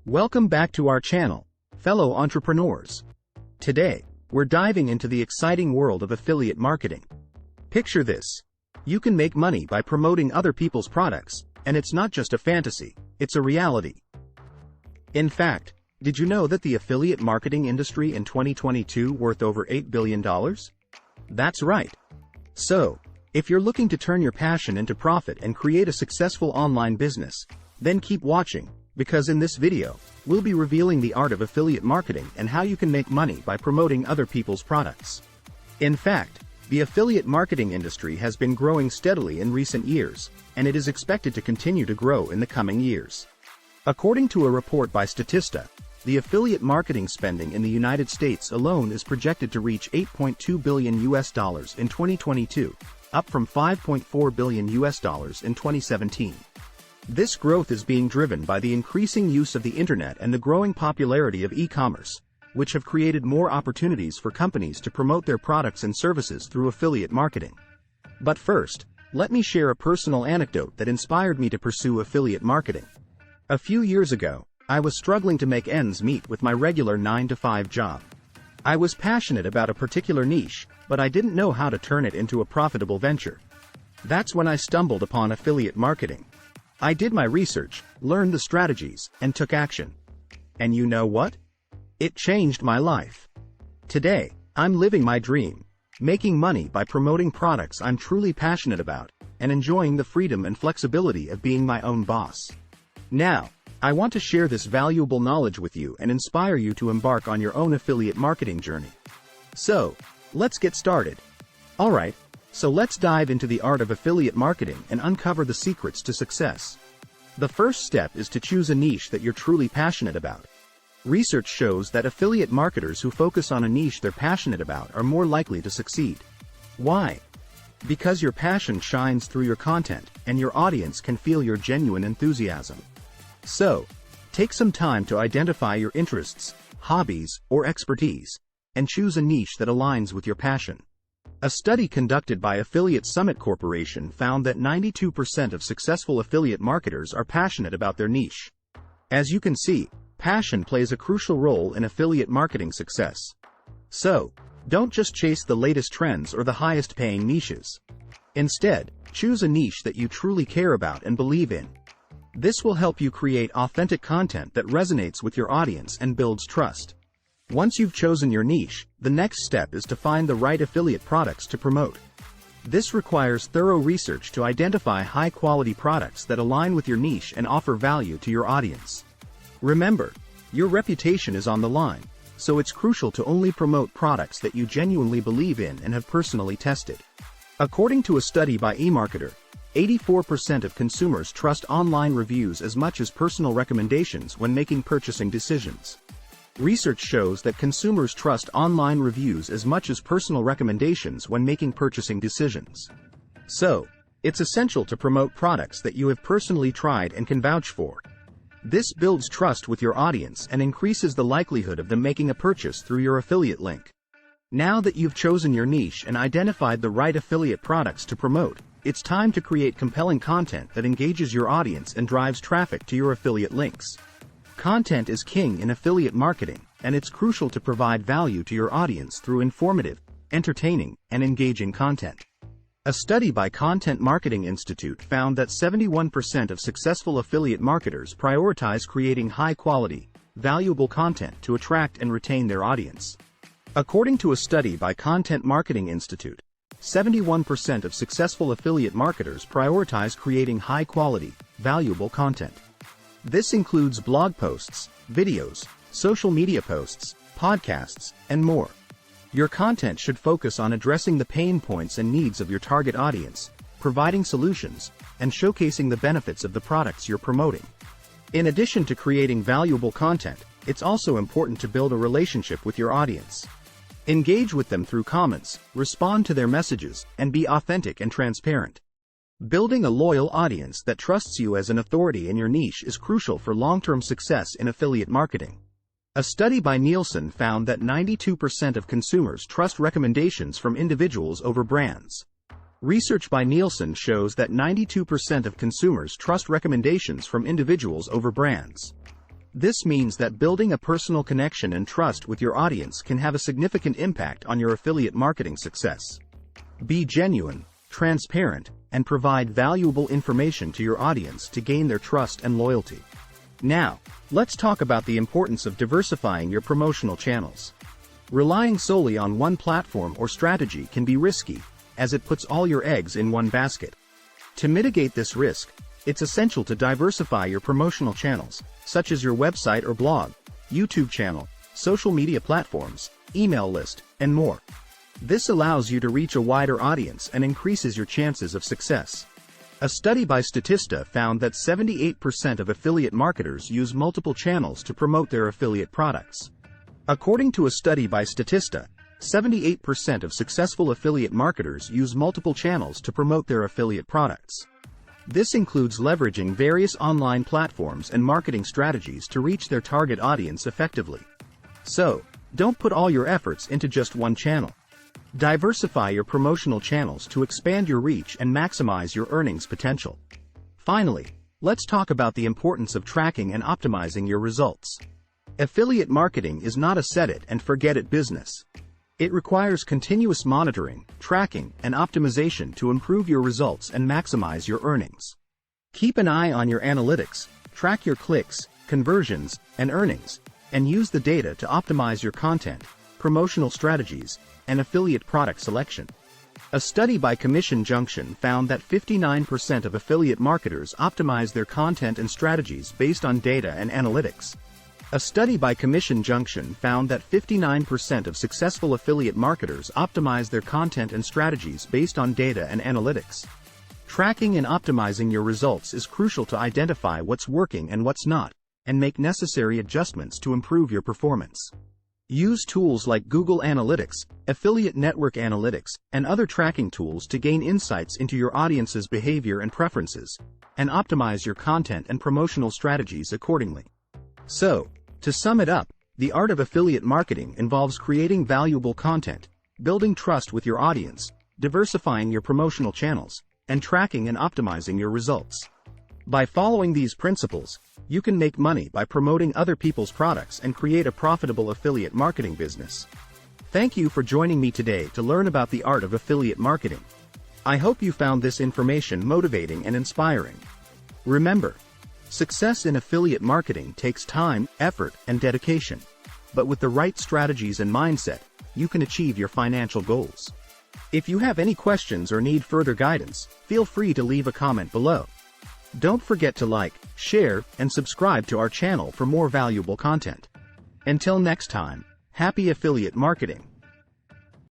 Welcome back to our channel, fellow entrepreneurs. Today, we're diving into the exciting world of affiliate marketing. Picture this. You can make money by promoting other people's products, and it's not just a fantasy, it's a reality. In fact, did you know that the affiliate marketing industry in 2022 worth over $8 billion? That's right. So, if you're looking to turn your passion into profit and create a successful online business, then keep watching, because in this video, we'll be revealing the art of affiliate marketing and how you can make money by promoting other people's products. In fact, the affiliate marketing industry has been growing steadily in recent years, and it is expected to continue to grow in the coming years. According to a report by Statista, the affiliate marketing spending in the United States alone is projected to reach $8.2 billion in 2022, up from $5.4 billion in 2017. This growth is being driven by the increasing use of the internet and the growing popularity of e-commerce, which have created more opportunities for companies to promote their products and services through affiliate marketing. But first, let me share a personal anecdote that inspired me to pursue affiliate marketing. A few years ago, I was struggling to make ends meet with my regular 9-to-5 job. I was passionate about a particular niche, but I didn't know how to turn it into a profitable venture. That's when I stumbled upon affiliate marketing. I did my research, learned the strategies, and took action. And you know what? It changed my life. Today, I'm living my dream, making money by promoting products I'm truly passionate about, and enjoying the freedom and flexibility of being my own boss. Now, I want to share this valuable knowledge with you and inspire you to embark on your own affiliate marketing journey. So, let's get started. Alright, so let's dive into the art of affiliate marketing and uncover the secrets to success. The first step is to choose a niche that you're truly passionate about. Research shows that affiliate marketers who focus on a niche they're passionate about are more likely to succeed. Why? Because your passion shines through your content, and your audience can feel your genuine enthusiasm. So, take some time to identify your interests, hobbies, or expertise, and choose a niche that aligns with your passion. A study conducted by Affiliate Summit Corporation found that 92% of successful affiliate marketers are passionate about their niche. As you can see, passion plays a crucial role in affiliate marketing success. So, don't just chase the latest trends or the highest paying niches. Instead, choose a niche that you truly care about and believe in. This will help you create authentic content that resonates with your audience and builds trust. Once you've chosen your niche, the next step is to find the right affiliate products to promote. This requires thorough research to identify high-quality products that align with your niche and offer value to your audience. Remember, your reputation is on the line, so it's crucial to only promote products that you genuinely believe in and have personally tested. According to a study by eMarketer, 84% of consumers trust online reviews as much as personal recommendations when making purchasing decisions. Research shows that consumers trust online reviews as much as personal recommendations when making purchasing decisions. So, it's essential to promote products that you have personally tried and can vouch for. This builds trust with your audience and increases the likelihood of them making a purchase through your affiliate link. Now that you've chosen your niche and identified the right affiliate products to promote, it's time to create compelling content that engages your audience and drives traffic to your affiliate links. Content is king in affiliate marketing, and it's crucial to provide value to your audience through informative, entertaining, and engaging content. A study by Content Marketing Institute found that 71% of successful affiliate marketers prioritize creating high-quality, valuable content to attract and retain their audience. According to a study by Content Marketing Institute, 71% of successful affiliate marketers prioritize creating high-quality, valuable content. This includes blog posts, videos, social media posts, podcasts, and more. Your content should focus on addressing the pain points and needs of your target audience, providing solutions, and showcasing the benefits of the products you're promoting. In addition to creating valuable content, it's also important to build a relationship with your audience. Engage with them through comments, respond to their messages, and be authentic and transparent. Building a loyal audience that trusts you as an authority in your niche is crucial for long-term success in affiliate marketing. A study by Nielsen found that 92% of consumers trust recommendations from individuals over brands. Research by Nielsen shows that 92% of consumers trust recommendations from individuals over brands. This means that building a personal connection and trust with your audience can have a significant impact on your affiliate marketing success. Be genuine, transparent, and provide valuable information to your audience to gain their trust and loyalty. Now, let's talk about the importance of diversifying your promotional channels. Relying solely on one platform or strategy can be risky, as it puts all your eggs in one basket. To mitigate this risk, it's essential to diversify your promotional channels, such as your website or blog, YouTube channel, social media platforms, email list, and more. This allows you to reach a wider audience and increases your chances of success. A study by Statista found that 78% of affiliate marketers use multiple channels to promote their affiliate products. According to a study by Statista, 78% of successful affiliate marketers use multiple channels to promote their affiliate products. This includes leveraging various online platforms and marketing strategies to reach their target audience effectively. So, don't put all your efforts into just one channel. Diversify your promotional channels to expand your reach and maximize your earnings potential. Finally, let's talk about the importance of tracking and optimizing your results. Affiliate marketing is not a set-it-and-forget-it business. It requires continuous monitoring, tracking, and optimization to improve your results and maximize your earnings. Keep an eye on your analytics, track your clicks, conversions, and earnings, and use the data to optimize your content, promotional strategies, and affiliate product selection. A study by Commission Junction found that 59% of affiliate marketers optimize their content and strategies based on data and analytics. A study by Commission Junction found that 59% of successful affiliate marketers optimize their content and strategies based on data and analytics. Tracking and optimizing your results is crucial to identify what's working and what's not, and make necessary adjustments to improve your performance. Use tools like Google Analytics, Affiliate Network Analytics, and other tracking tools to gain insights into your audience's behavior and preferences, and optimize your content and promotional strategies accordingly. So, to sum it up, the art of affiliate marketing involves creating valuable content, building trust with your audience, diversifying your promotional channels, and tracking and optimizing your results. By following these principles, you can make money by promoting other people's products and create a profitable affiliate marketing business. Thank you for joining me today to learn about the art of affiliate marketing. I hope you found this information motivating and inspiring. Remember, success in affiliate marketing takes time, effort, and dedication. But with the right strategies and mindset, you can achieve your financial goals. If you have any questions or need further guidance, feel free to leave a comment below. Don't forget to like, share, and subscribe to our channel for more valuable content. Until next time, happy affiliate marketing!